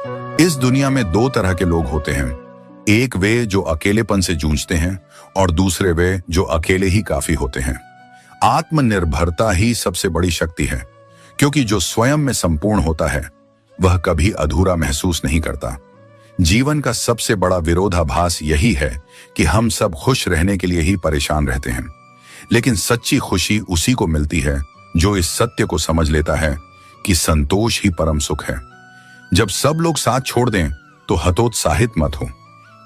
इस दुनिया में दो तरह के लोग होते हैं, एक वे जो अकेलेपन से जूझते हैं और दूसरे वे जो अकेले ही काफी होते हैं। आत्मनिर्भरता ही सबसे बड़ी शक्ति है, क्योंकि जो स्वयं में संपूर्ण होता है वह कभी अधूरा महसूस नहीं करता। जीवन का सबसे बड़ा विरोधाभास यही है कि हम सब खुश रहने के लिए ही परेशान रहते हैं, लेकिन सच्ची खुशी उसी को मिलती है जो इस सत्य को समझ लेता है कि संतोष ही परम सुख है। जब सब लोग साथ छोड़ दें तो हतोत्साहित मत हो।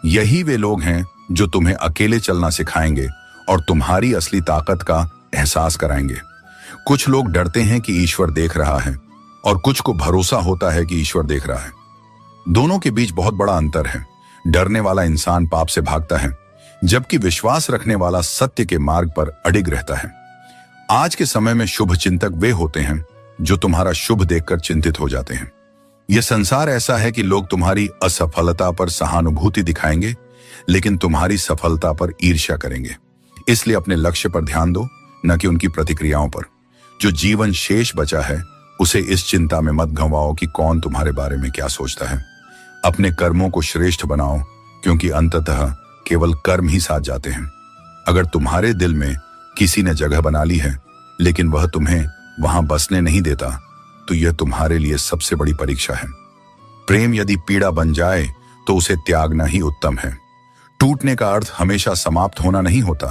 यही वे लोग हैं जो तुम्हें अकेले चलना सिखाएंगे और तुम्हारी असली ताकत का एहसास कराएंगे। कुछ लोग डरते हैं कि ईश्वर देख रहा है और कुछ को भरोसा होता है कि ईश्वर देख रहा है। दोनों के बीच बहुत बड़ा अंतर है। डरने वाला इंसान पाप से भागता है, जबकि विश्वास रखने वाला सत्य के मार्ग पर अडिग रहता है। आज के समय में शुभ चिंतक वे होते हैं जो तुम्हारा शुभ देखकर चिंतित हो जाते हैं। यह संसार ऐसा है कि लोग तुम्हारी असफलता पर सहानुभूति दिखाएंगे, लेकिन तुम्हारी सफलता पर ईर्ष्या करेंगे। इसलिए अपने लक्ष्य पर ध्यान दो, न कि उनकी प्रतिक्रियाओं पर। जो जीवन शेष बचा है उसे इस चिंता में मत गंवाओ कि कौन तुम्हारे बारे में क्या सोचता है। अपने कर्मों को श्रेष्ठ बनाओ, क्योंकि अंततः केवल कर्म ही साथ जाते हैं। अगर तुम्हारे दिल में किसी ने जगह बना ली है लेकिन वह तुम्हें वहां बसने नहीं देता, तो यह तुम्हारे लिए सबसे बड़ी परीक्षा है। प्रेम यदि पीड़ा बन जाए तो उसे त्यागना ही उत्तम है। टूटने का अर्थ हमेशा समाप्त होना नहीं होता।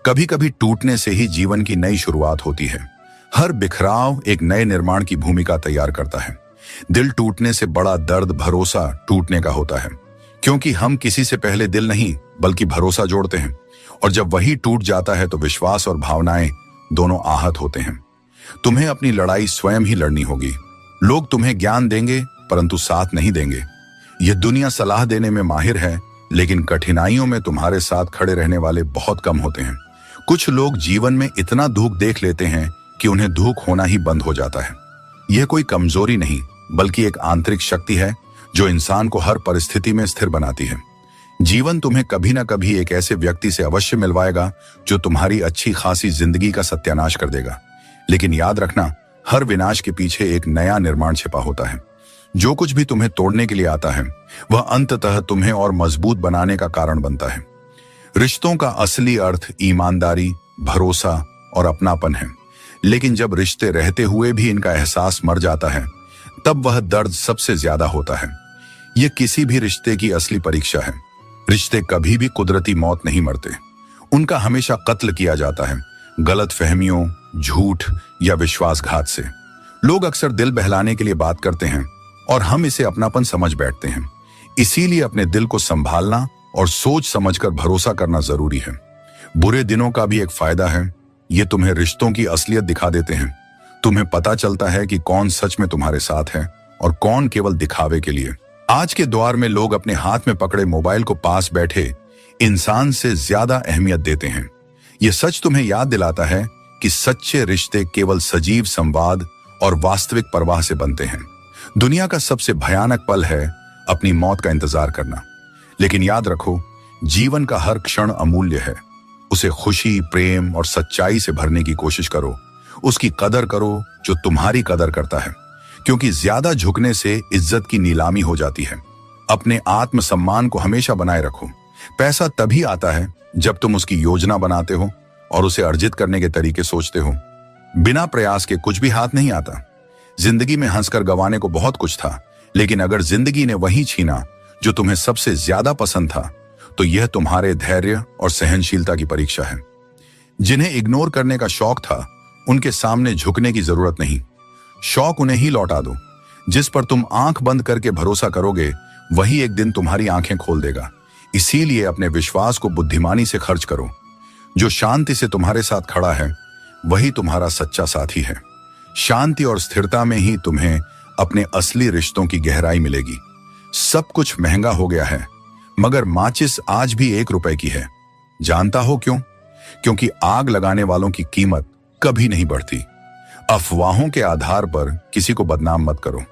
कभी कभी टूटने से ही जीवन की नई शुरुआत होती है। हर बिखराव एक नए निर्माण की भूमिका तैयार करता है। दिल टूटने से बड़ा दर्द भरोसा टूटने का होता है, क्योंकि हम किसी से पहले दिल नहीं बल्कि भरोसा जोड़ते हैं, और जब वही टूट जाता है तो विश्वास और भावनाएं दोनों आहत होते हैं। तुम्हें अपनी लड़ाई स्वयं ही लड़नी होगी। लोग तुम्हें ज्ञान देंगे परंतु साथ नहीं देंगे। यह दुनिया सलाह देने में माहिर है, लेकिन कठिनाइयों में तुम्हारे साथ खड़े रहने वाले बहुत कम होते हैं। कुछ लोग जीवन में इतना दुख देख लेते हैं कि उन्हें दुख होना ही बंद हो जाता है। यह कोई कमजोरी नहीं बल्कि एक आंतरिक शक्ति है जो इंसान को हर परिस्थिति में स्थिर बनाती है। जीवन तुम्हें कभी ना कभी एक ऐसे व्यक्ति से अवश्य मिलवाएगा जो तुम्हारी अच्छी खासी जिंदगी का सत्यानाश कर देगा, लेकिन याद रखना, हर विनाश के पीछे एक नया निर्माण छिपा होता है। जो कुछ भी तुम्हें तोड़ने के लिए आता है वह अंततः तुम्हें और मजबूत बनाने का कारण बनता है। रिश्तों का असली अर्थ ईमानदारी, भरोसा और अपनापन है, लेकिन जब रिश्ते रहते हुए भी इनका एहसास मर जाता है तब वह दर्द सबसे ज्यादा होता है। यह किसी भी रिश्ते की असली परीक्षा है। रिश्ते कभी भी कुदरती मौत नहीं मरते, उनका हमेशा कत्ल किया जाता है, गलत फहमियों, झूठ या विश्वासघात से। लोग अक्सर दिल बहलाने के लिए बात करते हैं और हम इसे अपनापन समझ बैठते हैं। इसीलिए अपने दिल को संभालना और सोच समझकर भरोसा करना जरूरी है। बुरे दिनों का भी एक फायदा है, ये तुम्हें रिश्तों की असलियत दिखा देते हैं। तुम्हें पता चलता है कि कौन सच में तुम्हारे साथ है और कौन केवल दिखावे के लिए। आज के दौर में लोग अपने हाथ में पकड़े मोबाइल को पास बैठे इंसान से ज्यादा अहमियत देते हैं। यह सच तुम्हें याद दिलाता है कि सच्चे रिश्ते केवल सजीव संवाद और वास्तविक परवाह से बनते हैं। दुनिया का सबसे भयानक पल है अपनी मौत का इंतजार करना, लेकिन याद रखो, जीवन का हर क्षण अमूल्य है। उसे खुशी, प्रेम और सच्चाई से भरने की कोशिश करो। उसकी कदर करो जो तुम्हारी कदर करता है, क्योंकि ज्यादा झुकने से इज्जत की नीलामी हो जाती है। अपने आत्मसम्मान को हमेशा बनाए रखो। पैसा तभी आता है जब तुम उसकी योजना बनाते हो और उसे अर्जित करने के तरीके सोचते हो। बिना प्रयास के कुछ भी हाथ नहीं आता। जिंदगी में हंसकर गंवाने को बहुत कुछ था, लेकिन अगर जिंदगी ने वही छीना जो तुम्हें सबसे ज्यादा पसंद था, तो यह तुम्हारे धैर्य और सहनशीलता की परीक्षा है। जिन्हें इग्नोर करने का शौक था, उनके सामने झुकने की जरूरत नहीं। शौक उन्हें ही लौटा दो। जिस पर तुम आंख बंद करके भरोसा करोगे, वही एक दिन तुम्हारी आंखें खोल देगा। इसीलिए अपने विश्वास को बुद्धिमानी से खर्च करो। जो शांति से तुम्हारे साथ खड़ा है, वही तुम्हारा सच्चा साथी है। शांति और स्थिरता में ही तुम्हें अपने असली रिश्तों की गहराई मिलेगी। सब कुछ महंगा हो गया है, मगर माचिस आज भी 1 रुपए की है। जानता हो क्यों? क्योंकि आग लगाने वालों की कीमत कभी नहीं बढ़ती। अफवाहों के आधार पर किसी को बदनाम मत करो।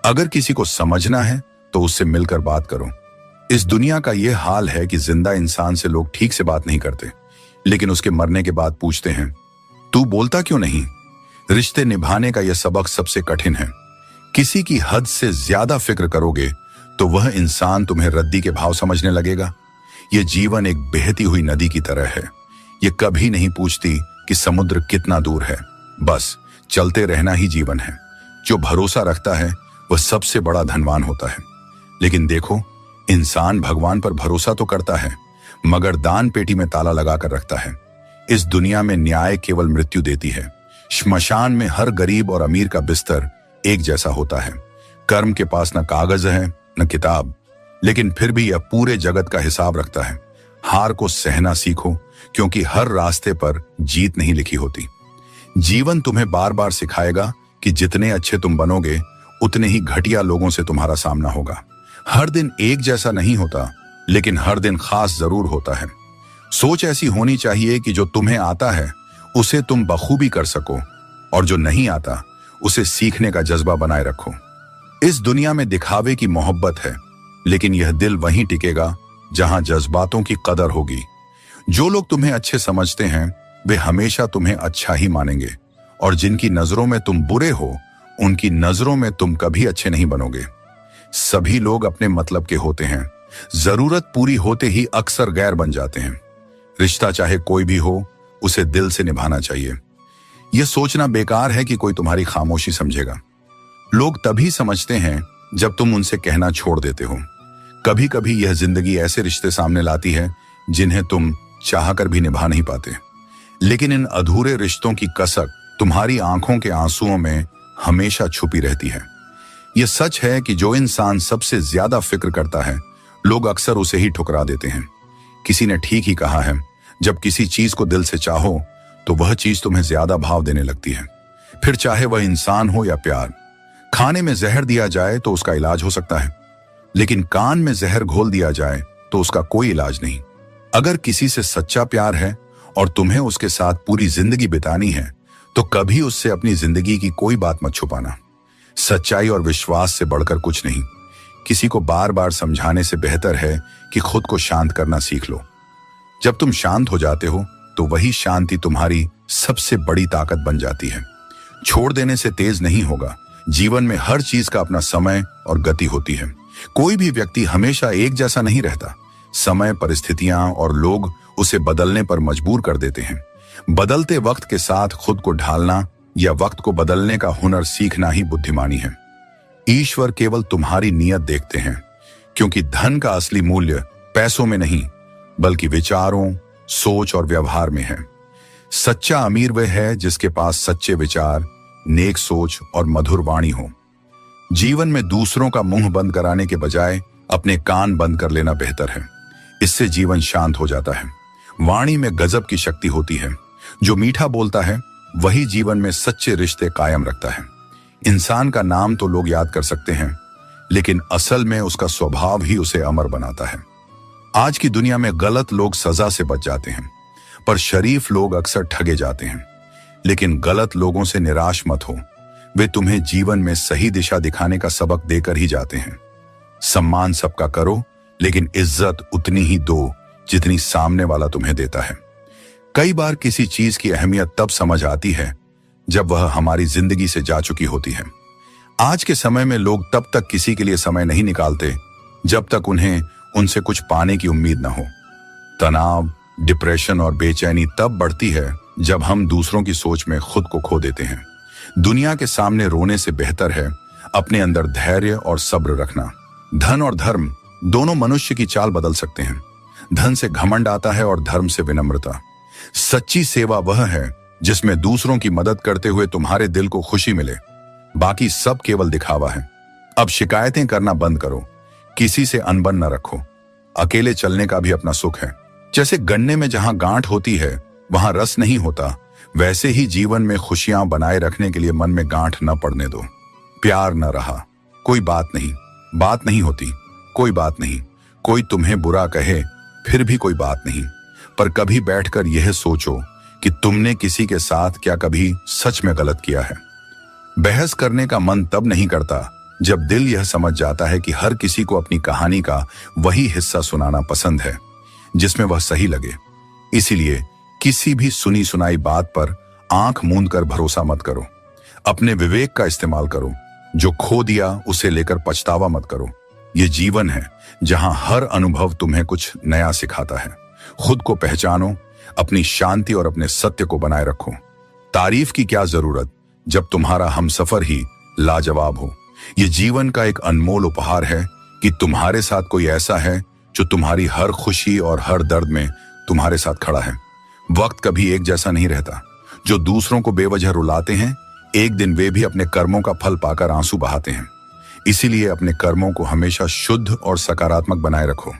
अगर किसी को समझना है तो उससे मिलकर बात करो। इस दुनिया का यह हाल है कि जिंदा इंसान से लोग ठीक से बात नहीं करते, लेकिन उसके मरने के बाद पूछते हैं, तू बोलता क्यों नहीं? रिश्ते निभाने का यह सबक सबसे कठिन है, किसी की हद से ज्यादा फिक्र करोगे तो वह इंसान तुम्हें रद्दी के भाव समझने लगेगा। यह जीवन एक बहती हुई नदी की तरह है। ये कभी नहीं पूछती कि समुद्र कितना दूर है, बस चलते रहना ही जीवन है। जो भरोसा रखता है वह सबसे बड़ा धनवान होता है। लेकिन देखो, इंसान भगवान पर भरोसा तो करता है, मगर दान पेटी में ताला लगाकर रखता है। इस दुनिया में न्याय केवल मृत्यु देती है। श्मशान में हर गरीब और अमीर का बिस्तर एक जैसा होता है। कर्म के पास न कागज है न किताब, लेकिन फिर भी यह पूरे जगत का हिसाब रखता है। हार को सहना सीखो, क्योंकि हर रास्ते पर जीत नहीं लिखी होती। जीवन तुम्हें बार बार सिखाएगा कि जितने अच्छे तुम बनोगे उतने ही घटिया लोगों से तुम्हारा सामना होगा। हर दिन एक जैसा नहीं होता, लेकिन हर दिन खास जरूर होता है। सोच ऐसी होनी चाहिए कि जो तुम्हें आता है उसे तुम बखूबी कर सको, और जो नहीं आता उसे सीखने का जज्बा बनाए रखो। इस दुनिया में दिखावे की मोहब्बत है, लेकिन यह दिल वहीं टिकेगा जहां जज्बातों की कदर होगी। जो लोग तुम्हें अच्छे समझते हैं वे हमेशा तुम्हें अच्छा ही मानेंगे, और जिनकी नजरों में तुम बुरे हो उनकी नजरों में तुम कभी अच्छे नहीं बनोगे। सभी लोग अपने मतलब के होते हैं, जरूरत पूरी होते ही अक्सर गैर बन जाते हैं। रिश्ता चाहे कोई भी हो, उसे दिल से निभाना चाहिए। यह सोचना बेकार है कि कोई तुम्हारी खामोशी समझेगा। लोग तभी समझते हैं जब तुम उनसे कहना छोड़ देते हो। कभी कभी यह जिंदगी ऐसे रिश्ते सामने लाती है जिन्हें तुम चाहकर भी निभा नहीं पाते, लेकिन इन अधूरे रिश्तों की कसक तुम्हारी आंखों के आंसुओं में हमेशा छुपी रहती है। यह सच है कि जो इंसान सबसे ज्यादा फिक्र करता है, लोग अक्सर उसे ही ठुकरा देते हैं। किसी ने ठीक ही कहा है, जब किसी चीज को दिल से चाहो तो वह चीज तुम्हें ज्यादा भाव देने लगती है, फिर चाहे वह इंसान हो या प्यार। खाने में जहर दिया जाए तो उसका इलाज हो सकता है, लेकिन कान में जहर घोल दिया जाए तो उसका कोई इलाज नहीं। अगर किसी से सच्चा प्यार है और तुम्हें उसके साथ पूरी जिंदगी बितानी है, तो कभी उससे अपनी जिंदगी की कोई बात मत छुपाना। सच्चाई और विश्वास से बढ़कर कुछ नहीं। किसी को बार बार समझाने से बेहतर है कि खुद को शांत करना सीख लो। जब तुम शांत हो जाते हो तो वही शांति तुम्हारी सबसे बड़ी ताकत बन जाती है। छोड़ देने से तेज नहीं होगा। जीवन में हर चीज का अपना समय और गति होती है। कोई भी व्यक्ति हमेशा एक जैसा नहीं रहता। समय, परिस्थितियां और लोग उसे बदलने पर मजबूर कर देते हैं। बदलते वक्त के साथ खुद को ढालना या वक्त को बदलने का हुनर सीखना ही बुद्धिमानी है। ईश्वर केवल तुम्हारी नियत देखते हैं, क्योंकि धन का असली मूल्य पैसों में नहीं बल्कि विचारों, सोच और व्यवहार में है। सच्चा अमीर वह है जिसके पास सच्चे विचार, नेक सोच और मधुर वाणी हो। जीवन में दूसरों का मुंह बंद कराने के बजाय अपने कान बंद कर लेना बेहतर है। इससे जीवन शांत हो जाता है। वाणी में गजब की शक्ति होती है। जो मीठा बोलता है वही जीवन में सच्चे रिश्ते कायम रखता है। इंसान का नाम तो लोग याद कर सकते हैं, लेकिन असल में उसका स्वभाव ही उसे अमर बनाता है। आज की दुनिया में गलत लोग सजा से बच जाते हैं, पर शरीफ लोग अक्सर ठगे जाते हैं। लेकिन गलत लोगों से निराश मत हो। वे तुम्हें जीवन में सही दिशा दिखाने का सबक देकर ही जाते हैं। सम्मान सबका करो, लेकिन इज्जत उतनी ही दो जितनी सामने वाला तुम्हें देता है। कई बार किसी चीज की अहमियत तब समझ आती है जब वह हमारी जिंदगी से जा चुकी होती है। आज के समय में लोग तब तक किसी के लिए समय नहीं निकालते जब तक उन्हें उनसे कुछ पाने की उम्मीद न हो। तनाव, डिप्रेशन और बेचैनी तब बढ़ती है जब हम दूसरों की सोच में खुद को खो देते हैं। दुनिया के सामने रोने से बेहतर है अपने अंदर धैर्य और सब्र रखना। धन और धर्म दोनों मनुष्य की चाल बदल सकते हैं। धन से घमंड आता है और धर्म से विनम्रता। सच्ची सेवा वह है जिसमें दूसरों की मदद करते हुए तुम्हारे दिल को खुशी मिले। बाकी सब केवल दिखावा है। अब शिकायतें करना बंद करो। किसी से अनबन न रखो। अकेले चलने का भी अपना सुख है। जैसे गन्ने में जहां गांठ होती है वहां रस नहीं होता, वैसे ही जीवन में खुशियां बनाए रखने के लिए मन में गांठ न पड़ने दो। प्यार न रहा, कोई बात नहीं होती, कोई बात नहीं। कोई तुम्हें बुरा कहे फिर भी कोई बात नहीं, पर कभी बैठकर यह सोचो कि तुमने किसी के साथ क्या कभी सच में गलत किया है। बहस करने का मन तब नहीं करता जब दिल यह समझ जाता है कि हर किसी को अपनी कहानी का वही हिस्सा सुनाना पसंद है जिसमें वह सही लगे। इसीलिए किसी भी सुनी सुनाई बात पर आंख मूंद कर भरोसा मत करो। अपने विवेक का इस्तेमाल करो। जो खो दिया उसे लेकर पछतावा मत करो। ये जीवन है जहां हर अनुभव तुम्हें कुछ नया सिखाता है। खुद को पहचानो, अपनी शांति और अपने सत्य को बनाए रखो। तारीफ की क्या जरूरत जब तुम्हारा हमसफर ही लाजवाब हो। ये जीवन का एक अनमोल उपहार है कि तुम्हारे साथ कोई ऐसा है जो तुम्हारी हर खुशी और हर दर्द में तुम्हारे साथ खड़ा है। वक्त कभी एक जैसा नहीं रहता। जो दूसरों को बेवजह रुलाते हैं, एक दिन वे भी अपने कर्मों का फल पाकर आंसू बहाते हैं। इसीलिए अपने कर्मों को हमेशा शुद्ध और सकारात्मक बनाए रखो।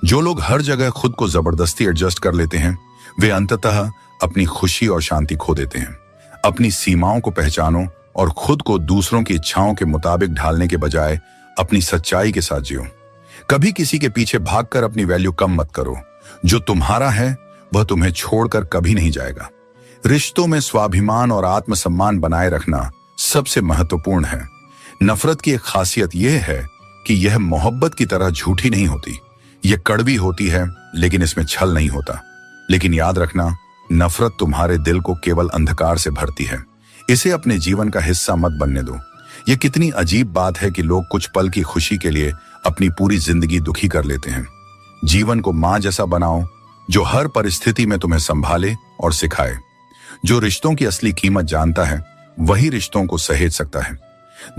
जो लोग हर जगह खुद को जबरदस्ती एडजस्ट कर लेते हैं, वे अंततः अपनी खुशी और शांति खो देते हैं। अपनी सीमाओं को पहचानो और खुद को दूसरों की इच्छाओं के मुताबिक ढालने के बजाय अपनी सच्चाई के साथ जियो। कभी किसी के पीछे भागकर अपनी वैल्यू कम मत करो। जो तुम्हारा है वह तुम्हें छोड़कर कभी नहीं जाएगा। रिश्तों में स्वाभिमान और आत्मसम्मान बनाए रखना सबसे महत्वपूर्ण है। नफरत की एक खासियत यह है कि यह मोहब्बत की तरह झूठी नहीं होती। यह कड़वी होती है, लेकिन इसमें छल नहीं होता। लेकिन याद रखना, नफरत तुम्हारे दिल को केवल अंधकार से भरती है। इसे अपने जीवन का हिस्सा मत बनने दो। यह कितनी अजीब बात है कि लोग कुछ पल की खुशी के लिए अपनी पूरी जिंदगी दुखी कर लेते हैं। जीवन को मां जैसा बनाओ, जो हर परिस्थिति में तुम्हें संभाले और सिखाए। जो रिश्तों की असली कीमत जानता है, वही रिश्तों को सहेज सकता है।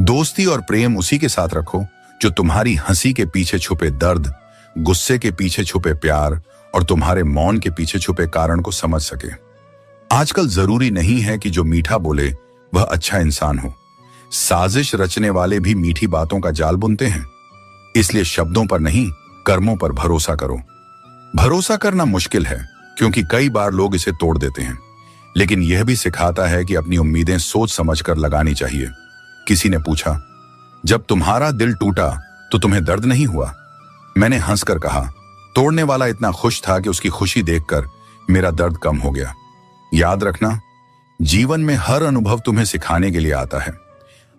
दोस्ती और प्रेम उसी के साथ रखो जो तुम्हारी हंसी के पीछे छुपे दर्द, गुस्से के पीछे छुपे प्यार और तुम्हारे मौन के पीछे छुपे कारण को समझ सके। आजकल जरूरी नहीं है कि जो मीठा बोले वह अच्छा इंसान हो। साजिश रचने वाले भी मीठी बातों का जाल बुनते हैं। इसलिए शब्दों पर नहीं, कर्मों पर भरोसा करो। भरोसा करना मुश्किल है क्योंकि कई बार लोग इसे तोड़ देते हैं, लेकिन यह भी सिखाता है कि अपनी उम्मीदें सोच समझकर लगानी चाहिए। किसी ने पूछा, जब तुम्हारा दिल टूटा तो तुम्हें दर्द नहीं हुआ? मैंने हंसकर कहा, तोड़ने वाला इतना खुश था कि उसकी खुशी देखकर मेरा दर्द कम हो गया। याद रखना, जीवन में हर अनुभव तुम्हें सिखाने के लिए आता है।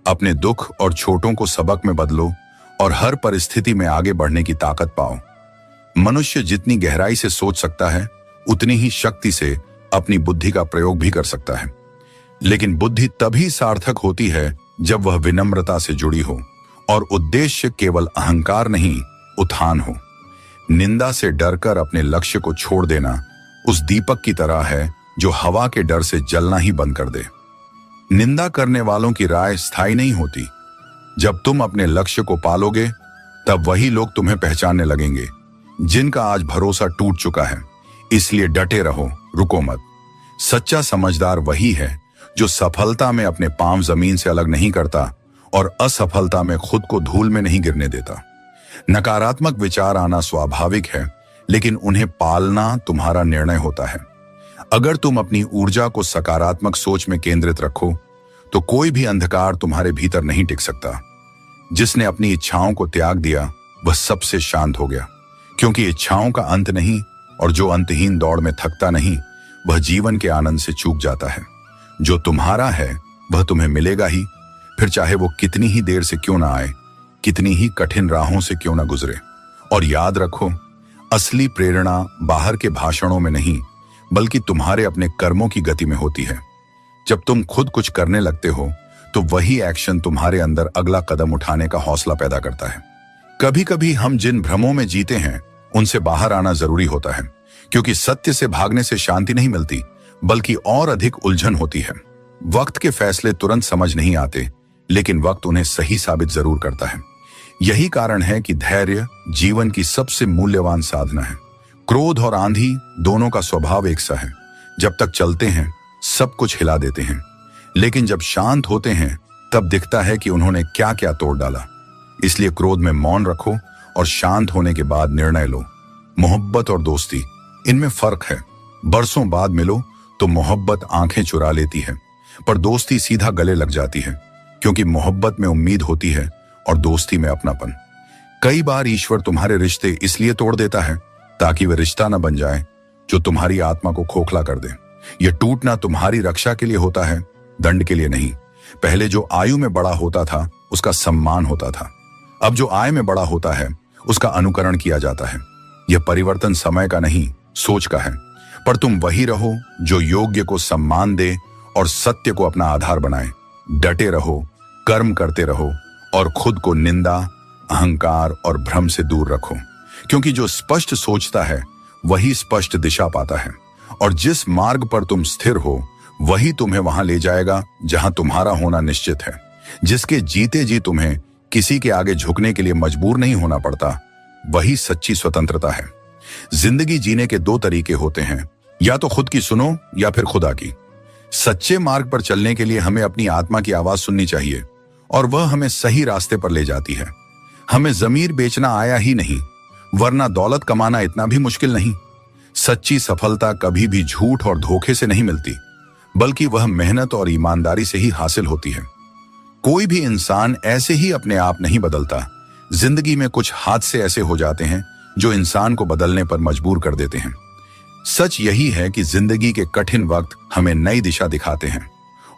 अपने दुख और छोटों को सबक में बदलो और हर परिस्थिति में आगे बढ़ने की ताकत पाओ। मनुष्य जितनी गहराई से सोच सकता है, उतनी ही शक्ति से अपनी बुद्धि का प्रयोग भी कर सकता है। लेकिन बुद्धि तभी सार्थक होती है जब वह विनम्रता से जुड़ी हो और उद्देश्य केवल अहंकार नहीं, उत्थान हो। निंदा से डरकर अपने लक्ष्य को छोड़ देना उस दीपक की तरह है जो हवा के डर से जलना ही बंद कर दे। निंदा करने वालों की राय स्थायी नहीं होती। जब तुम अपने लक्ष्य को पालोगे, तब वही लोग तुम्हें पहचानने लगेंगे जिनका आज भरोसा टूट चुका है। इसलिए डटे रहो, रुको मत। सच्चा समझदार वही है जो सफलता में अपने पांव जमीन से अलग नहीं करता और असफलता में खुद को धूल में नहीं गिरने देता। नकारात्मक विचार आना स्वाभाविक है, लेकिन उन्हें पालना तुम्हारा निर्णय होता है। अगर तुम अपनी ऊर्जा को सकारात्मक सोच में केंद्रित रखो, तो कोई भी अंधकार तुम्हारे भीतर नहीं टिक सकता। जिसने अपनी इच्छाओं को त्याग दिया, वह सबसे शांत हो गया, क्योंकि इच्छाओं का अंत नहीं, और जो अंतहीन दौड़ में थकता नहीं, वह जीवन के आनंद से चूक जाता है। जो तुम्हारा है वह तुम्हें मिलेगा ही, फिर चाहे वो कितनी ही देर से क्यों ना आए, कितनी ही कठिन राहों से क्यों ना गुजरे। और याद रखो, असली प्रेरणा बाहर के भाषणों में नहीं, बल्कि तुम्हारे अपने कर्मों की गति में होती है। जब तुम खुद कुछ करने लगते हो, तो वही एक्शन तुम्हारे अंदर अगला कदम उठाने का हौसला पैदा करता है। कभी कभी हम जिन भ्रमों में जीते हैं, उनसे बाहर आना जरूरी होता है, क्योंकि सत्य से भागने से शांति नहीं मिलती, बल्कि और अधिक उलझन होती है। वक्त के फैसले तुरंत समझ नहीं आते, लेकिन वक्त उन्हें सही साबित जरूर करता है। यही कारण है कि धैर्य जीवन की सबसे मूल्यवान साधना है। क्रोध और आंधी दोनों का स्वभाव एक सा है। जब तक चलते हैं, सब कुछ हिला देते हैं, लेकिन जब शांत होते हैं, तब दिखता है कि उन्होंने क्या क्या तोड़ डाला। इसलिए क्रोध में मौन रखो और शांत होने के बाद निर्णय लो। मोहब्बत और दोस्ती, इनमें फर्क है। बरसों बाद मिलो तो मोहब्बत आंखें चुरा लेती है, पर दोस्ती सीधा गले लग जाती है, क्योंकि मोहब्बत में उम्मीद होती है और दोस्ती में अपनापन। कई बार ईश्वर तुम्हारे रिश्ते इसलिए तोड़ देता है ताकि वे रिश्ता न बन जाए जो तुम्हारी आत्मा को खोखला कर दे। यह टूटना तुम्हारी रक्षा के लिए होता है, दंड के लिए नहीं। पहले जो आयु में बड़ा होता था, उसका सम्मान होता था। अब जो आय में बड़ा होता है, उसका अनुकरण किया जाता है। यह परिवर्तन समय का नहीं, सोच का है। पर तुम वही रहो जो योग्य को सम्मान दे और सत्य को अपना आधार बनाए। डटे रहो, कर्म करते रहो और खुद को निंदा, अहंकार और भ्रम से दूर रखो, क्योंकि जो स्पष्ट सोचता है वही स्पष्ट दिशा पाता है, और जिस मार्ग पर तुम स्थिर हो वही तुम्हें वहां ले जाएगा जहां तुम्हारा होना निश्चित है। जिसके जीते जी तुम्हें किसी के आगे झुकने के लिए मजबूर नहीं होना पड़ता, वही सच्ची स्वतंत्रता है। जिंदगी जीने के दो तरीके होते हैं, या तो खुद की सुनो या फिर खुदा की। सच्चे मार्ग पर चलने के लिए हमें अपनी आत्मा की आवाज सुननी चाहिए, और वह हमें सही रास्ते पर ले जाती है। हमें जमीर बेचना आया ही नहीं, वरना दौलत कमाना इतना भी मुश्किल नहीं। सच्ची सफलता कभी भी झूठ और धोखे से नहीं मिलती, बल्कि वह मेहनत और ईमानदारी से ही हासिल होती है। कोई भी इंसान ऐसे ही अपने आप नहीं बदलता। जिंदगी में कुछ हादसे ऐसे हो जाते हैं जो इंसान को बदलने पर मजबूर कर देते हैं। सच यही है कि जिंदगी के कठिन वक्त हमें नई दिशा दिखाते हैं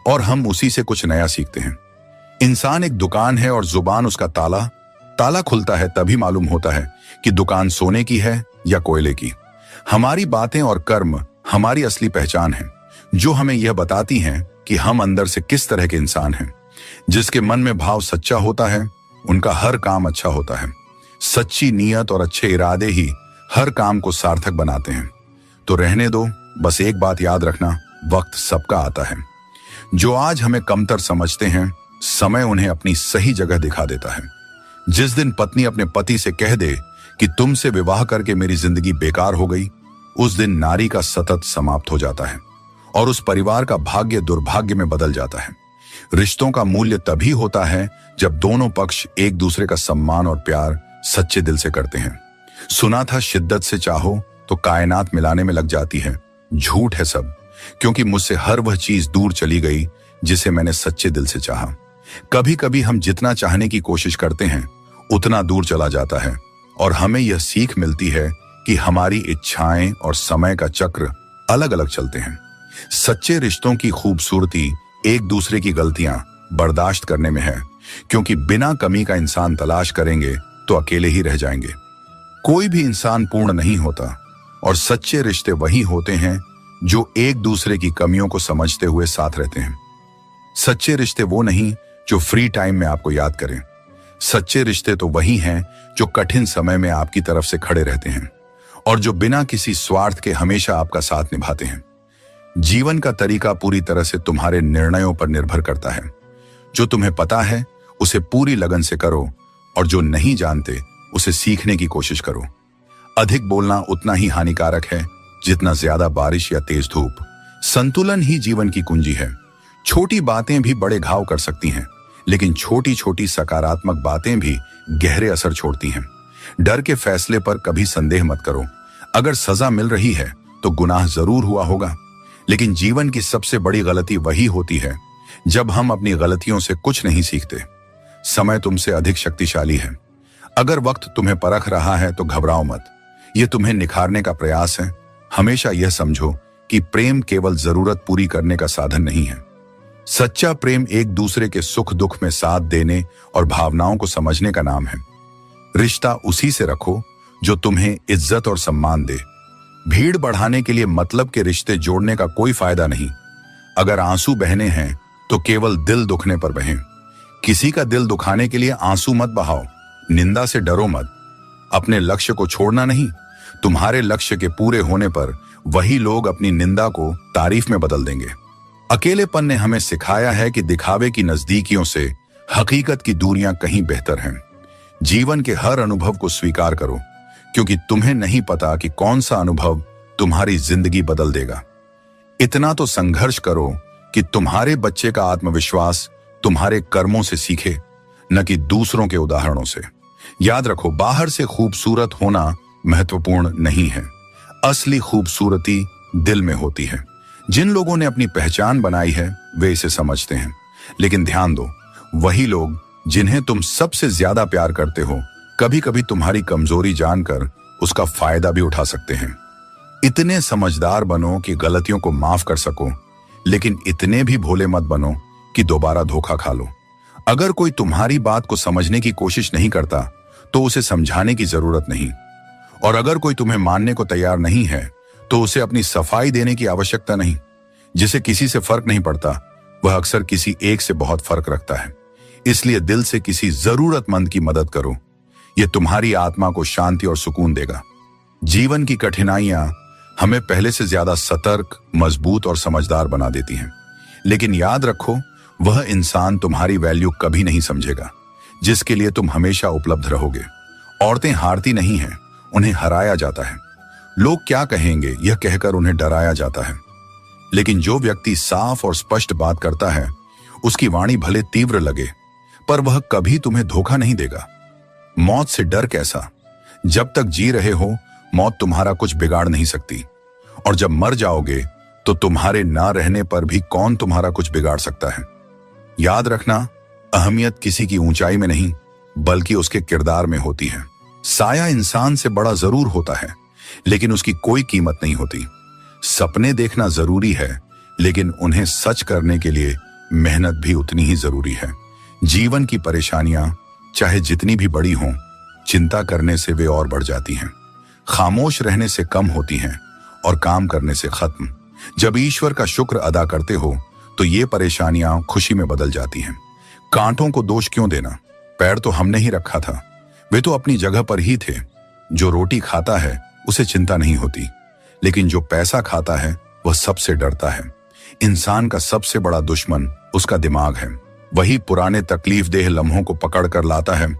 और हम उसी से कुछ नया सीखते हैं। इंसान एक दुकान है और जुबान उसका ताला। ताला खुलता है तभी मालूम होता है कि दुकान सोने की है या कोयले की। हमारी बातें और कर्म हमारी असली पहचान है, जो हमें यह बताती हैं कि हम अंदर से किस तरह के इंसान हैं। जिसके मन में भाव सच्चा होता है, उनका हर काम अच्छा होता है। सच्ची नीयत और अच्छे इरादे ही हर काम को सार्थक बनाते हैं। तो रहने दो, बस एक बात याद रखना, वक्त सबका आता है। जो आज हमें कमतर समझते हैं, समय उन्हें अपनी सही जगह दिखा देता है। जिस दिन पत्नी अपने पति से कह दे कि तुमसे विवाह करके मेरी जिंदगी बेकार हो गई, उस दिन नारी का सतत समाप्त हो जाता है और उस परिवार का भाग्य दुर्भाग्य में बदल जाता है। रिश्तों का मूल्य तभी होता है जब दोनों पक्ष एक दूसरे का सम्मान और प्यार सच्चे दिल से करते हैं। सुना था शिद्दत से चाहो तो कायनात मिलाने में लग जाती है। झूठ है सब, क्योंकि मुझसे हर वह चीज दूर चली गई जिसे मैंने सच्चे दिल से चाहा। कभी कभी हम जितना चाहने की कोशिश करते हैं उतना दूर चला जाता है, और हमें यह सीख मिलती है कि हमारी इच्छाएं और समय का चक्र अलग अलग चलते हैं। सच्चे रिश्तों की खूबसूरती एक दूसरे की गलतियां बर्दाश्त करने में है, क्योंकि बिना कमी का इंसान तलाश करेंगे तो अकेले ही रह जाएंगे। कोई भी इंसान पूर्ण नहीं होता, और सच्चे रिश्ते वही होते हैं जो एक दूसरे की कमियों को समझते हुए साथ रहते हैं। सच्चे रिश्ते वो नहीं जो फ्री टाइम में आपको याद करें। सच्चे रिश्ते तो वही हैं जो कठिन समय में आपकी तरफ से खड़े रहते हैं, और जो बिना किसी स्वार्थ के हमेशा आपका साथ निभाते हैं। जीवन का तरीका पूरी तरह से तुम्हारे निर्णयों पर निर्भर करता है। जो तुम्हें पता है उसे पूरी लगन से करो, और जो नहीं जानते उसे सीखने की कोशिश करो। अधिक बोलना उतना ही हानिकारक है जितना ज्यादा बारिश या तेज धूप। संतुलन ही जीवन की कुंजी है। छोटी बातें भी बड़े घाव कर सकती हैं, लेकिन छोटी छोटी सकारात्मक बातें भी गहरे असर छोड़ती हैं। डर के फैसले पर कभी संदेह मत करो। अगर सजा मिल रही है तो गुनाह जरूर हुआ होगा, लेकिन जीवन की सबसे बड़ी गलती वही होती है जब हम अपनी गलतियों से कुछ नहीं सीखते। समय तुमसे अधिक शक्तिशाली है। अगर वक्त तुम्हें परख रहा है तो घबराओ मत, यह तुम्हें निखारने का प्रयास है। हमेशा यह समझो कि प्रेम केवल जरूरत पूरी करने का साधन नहीं है। सच्चा प्रेम एक दूसरे के सुख दुख में साथ देने और भावनाओं को समझने का नाम है। रिश्ता उसी से रखो जो तुम्हें इज्जत और सम्मान दे। भीड़ बढ़ाने के लिए मतलब के रिश्ते जोड़ने का कोई फायदा नहीं। अगर आंसू बहने हैं तो केवल दिल दुखने पर बहें। किसी का दिल दुखाने के लिए आंसू मत बहाओ। निंदा से डरो मत। अपने लक्ष्य को छोड़ना नहीं। तुम्हारे लक्ष्य के पूरे होने पर वही लोग अपनी निंदा को तारीफ में बदल देंगे। अकेलेपन ने हमें सिखाया है कि दिखावे की नजदीकियों से हकीकत की दूरियां कहीं बेहतर हैं। जीवन के हर अनुभव को स्वीकार करो, क्योंकि तुम्हें नहीं पता कि कौन सा अनुभव तुम्हारी जिंदगी बदल देगा। इतना तो संघर्ष करो कि तुम्हारे बच्चे का आत्मविश्वास तुम्हारे कर्मों से सीखे, न कि दूसरों के उदाहरणों से। याद रखो, बाहर से खूबसूरत होना महत्वपूर्ण नहीं है। असली खूबसूरती दिल में होती है। जिन लोगों ने अपनी पहचान बनाई है वे इसे समझते हैं, लेकिन ध्यान दो, वही लोग जिन्हें तुम सबसे ज्यादा प्यार करते हो कभी कभी तुम्हारी कमजोरी जानकर उसका फायदा भी उठा सकते हैं। इतने समझदार बनो कि गलतियों को माफ कर सको, लेकिन इतने भी भोले मत बनो कि दोबारा धोखा खा लो। अगर कोई तुम्हारी बात को समझने की कोशिश नहीं करता तो उसे समझाने की जरूरत नहीं, और अगर कोई तुम्हें मानने को तैयार नहीं है तो उसे अपनी सफाई देने की आवश्यकता नहीं। जिसे किसी से फर्क नहीं पड़ता वह अक्सर किसी एक से बहुत फर्क रखता है। इसलिए दिल से किसी जरूरतमंद की मदद करो। यह तुम्हारी आत्मा को शांति और सुकून देगा। जीवन की कठिनाइयां हमें पहले से ज्यादा सतर्क, मजबूत और समझदार बना देती हैं। लेकिन याद रखो, वह इंसान तुम्हारी वैल्यू कभी नहीं समझेगा जिसके लिए तुम हमेशा उपलब्ध रहोगे। औरतें हारती नहीं हैं, उन्हें हराया जाता है। लोग क्या कहेंगे यह कहकर उन्हें डराया जाता है। लेकिन जो व्यक्ति साफ और स्पष्ट बात करता है, उसकी वाणी भले तीव्र लगे, पर वह कभी तुम्हें धोखा नहीं देगा। मौत से डर कैसा? जब तक जी रहे हो, मौत तुम्हारा कुछ बिगाड़ नहीं सकती, और जब मर जाओगे तो तुम्हारे ना रहने पर भी कौन तुम्हारा कुछ बिगाड़ सकता है। याद रखना, अहमियत किसी की ऊंचाई में नहीं, बल्कि उसके किरदार में होती है। साया इंसान से बड़ा जरूर होता है, लेकिन उसकी कोई कीमत नहीं होती। सपने देखना जरूरी है, लेकिन उन्हें सच करने के लिए मेहनत भी उतनी ही जरूरी है। जीवन की परेशानियां चाहे जितनी भी बड़ी हों, चिंता करने से वे और बढ़ जाती हैं। खामोश रहने से कम होती हैं और काम करने से खत्म। जब ईश्वर का शुक्र अदा करते हो तो ये परेशानियां खुशी में बदल जाती हैं। कांटों को दोष क्यों देना? पैर तो हमने ही रखा था, वे तो अपनी जगह पर ही थे। जो रोटी खाता है उसे चिंता नहीं होती, लेकिन जो पैसा खाता है वह सबसे डरता है। इंसान का सबसे बड़ा दुश्मन उसका दिमाग है। वही पुराने तकलीफ देह लम्हों को पकड़ कर लाता है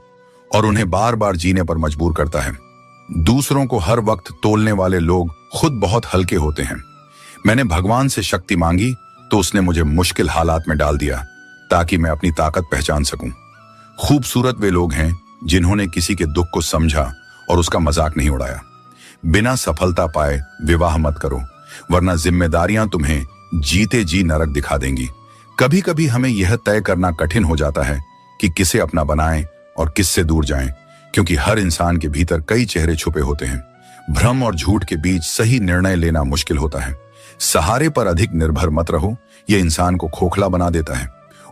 और उन्हें बार बार जीने पर मजबूर करता है। दूसरों को हर वक्त तोलने वाले लोग खुद बहुत हल्के होते हैं। मैंने भगवान से शक्ति मांगी तो उसने मुझे मुश्किल हालात में डाल दिया ताकि मैं अपनी ताकत पहचान सकूं। खूबसूरत वे लोग हैं जिन्होंने किसी के दुख को समझा और उसका मजाक नहीं उड़ाया। बिना सफलता पाए विवाह मत करो, वरना जिम्मेदारियां तुम्हें जीते जी नरक दिखा देंगी। कभी कभी हमें यह तय करना कठिन हो जाता है कि किसे अपना बनाएं और किससे दूर जाएं, क्योंकि हर इंसान के भीतर कई चेहरे छुपे होते हैं। भ्रम और झूठ के बीच सही निर्णय लेना मुश्किल होता है। सहारे पर अधिक निर्भर मत रहो, यह इंसान को खोखला बना देता है।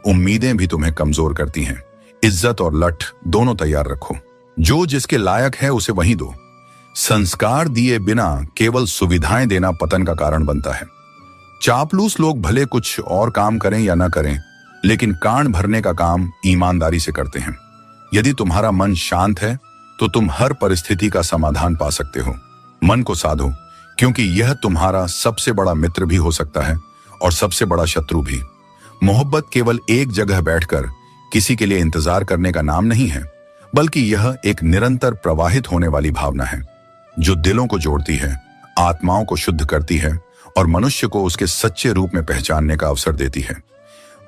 उम्मीदें भी तुम्हें कमजोर करती हैं। इज्जत और लठ दोनों तैयार रखो। जो जिसके लायक है उसे वही दो। संस्कार दिए बिना केवल सुविधाएं देना पतन का कारण बनता है। चापलूस लोग भले कुछ और काम करें या ना करें, लेकिन कान भरने का काम ईमानदारी से करते हैं। यदि तुम्हारा मन शांत है तो तुम हर परिस्थिति का समाधान पा सकते हो। मन को साधो, क्योंकि यह तुम्हारा सबसे बड़ा मित्र भी हो सकता है और सबसे बड़ा शत्रु भी। मोहब्बत केवल एक जगह बैठकर किसी के लिए इंतजार करने का नाम नहीं है, बल्कि यह एक निरंतर प्रवाहित होने वाली भावना है जो दिलों को जोड़ती है, आत्माओं को शुद्ध करती है और मनुष्य को उसके सच्चे रूप में पहचानने का अवसर देती है।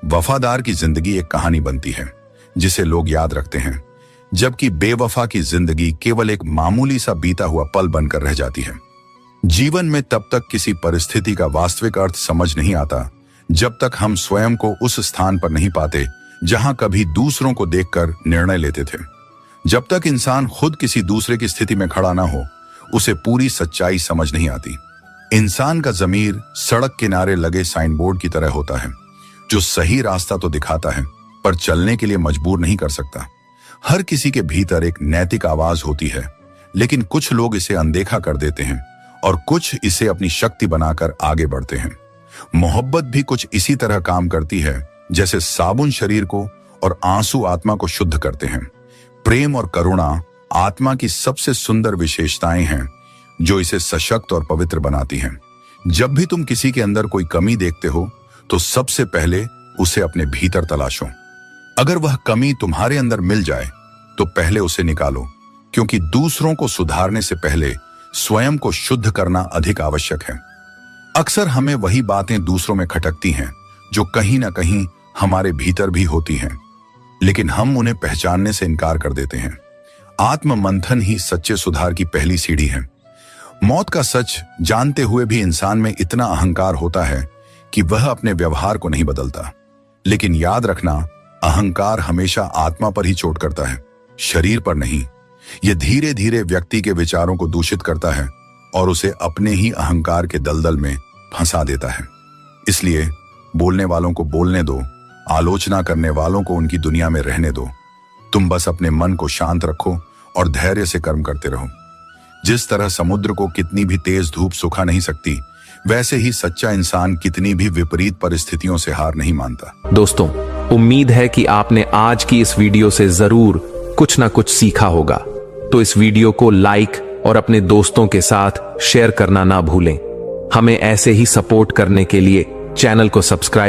वफादार की जिंदगी एक कहानी बनती है जिसे लोग याद रखते हैं, जबकि बेवफा की जिंदगी केवल एक मामूली सा बीता हुआ पल बनकर रह जाती है। जीवन में तब तक किसी परिस्थिति का वास्तविक अर्थ समझ नहीं आता जब तक हम स्वयं को उस स्थान पर नहीं पाते जहां कभी दूसरों को देखकर निर्णय लेते थे। जब तक इंसान खुद किसी दूसरे की स्थिति में खड़ा ना हो, उसे पूरी सच्चाई समझ नहीं आती। इंसान का ज़मीर सड़क किनारे लगे साइन बोर्ड की तरह होता है, जो सही रास्ता तो दिखाता है पर चलने के लिए मजबूर नहीं कर सकता। हर किसी के भीतर एक नैतिक आवाज होती है, लेकिन कुछ लोग इसे अनदेखा कर देते हैं और कुछ इसे अपनी शक्ति बनाकर आगे बढ़ते हैं। मोहब्बत भी कुछ इसी तरह काम करती है जैसे साबुन शरीर को और आंसू आत्मा को शुद्ध करते हैं। प्रेम और करुणा आत्मा की सबसे सुंदर विशेषताएं हैं जो इसे सशक्त और पवित्र बनाती हैं। जब भी तुम किसी के अंदर कोई कमी देखते हो तो सबसे पहले उसे अपने भीतर तलाशो। अगर वह कमी तुम्हारे अंदर मिल जाए तो पहले उसे निकालो, क्योंकि दूसरों को सुधारने से पहले स्वयं को शुद्ध करना अधिक आवश्यक है। अक्सर हमें वही बातें दूसरों में खटकती हैं जो कहीं ना कहीं हमारे भीतर भी होती हैं, लेकिन हम उन्हें पहचानने से इनकार कर देते हैं। आत्म मंथन ही सच्चे सुधार की पहली सीढ़ी है। मौत का सच जानते हुए भी इंसान में इतना अहंकार होता है कि वह अपने व्यवहार को नहीं बदलता। लेकिन याद रखना, अहंकार हमेशा आत्मा पर ही चोट करता है, शरीर पर नहीं। यह धीरे धीरे व्यक्ति के विचारों को दूषित करता है और उसे अपने ही अहंकार के दलदल में फंसा देता है। इसलिए बोलने वालों को बोलने दो, आलोचना करने वालों को उनकी दुनिया में रहने दो। तुम बस अपने मन को शांत रखो और धैर्य से कर्म करते रहो। जिस तरह समुद्र को कितनी भी तेज धूप सुखा नहीं सकती, वैसे ही सच्चा इंसान कितनी भी विपरीत परिस्थितियों से हार नहीं मानता। दोस्तों, उम्मीद है कि आपने आज की इस वीडियो से जरूर कुछ ना कुछ सीखा होगा। तो इस वीडियो को लाइक और अपने दोस्तों के साथ शेयर करना ना भूलें। हमें ऐसे ही सपोर्ट करने के लिए चैनल को सब्सक्राइब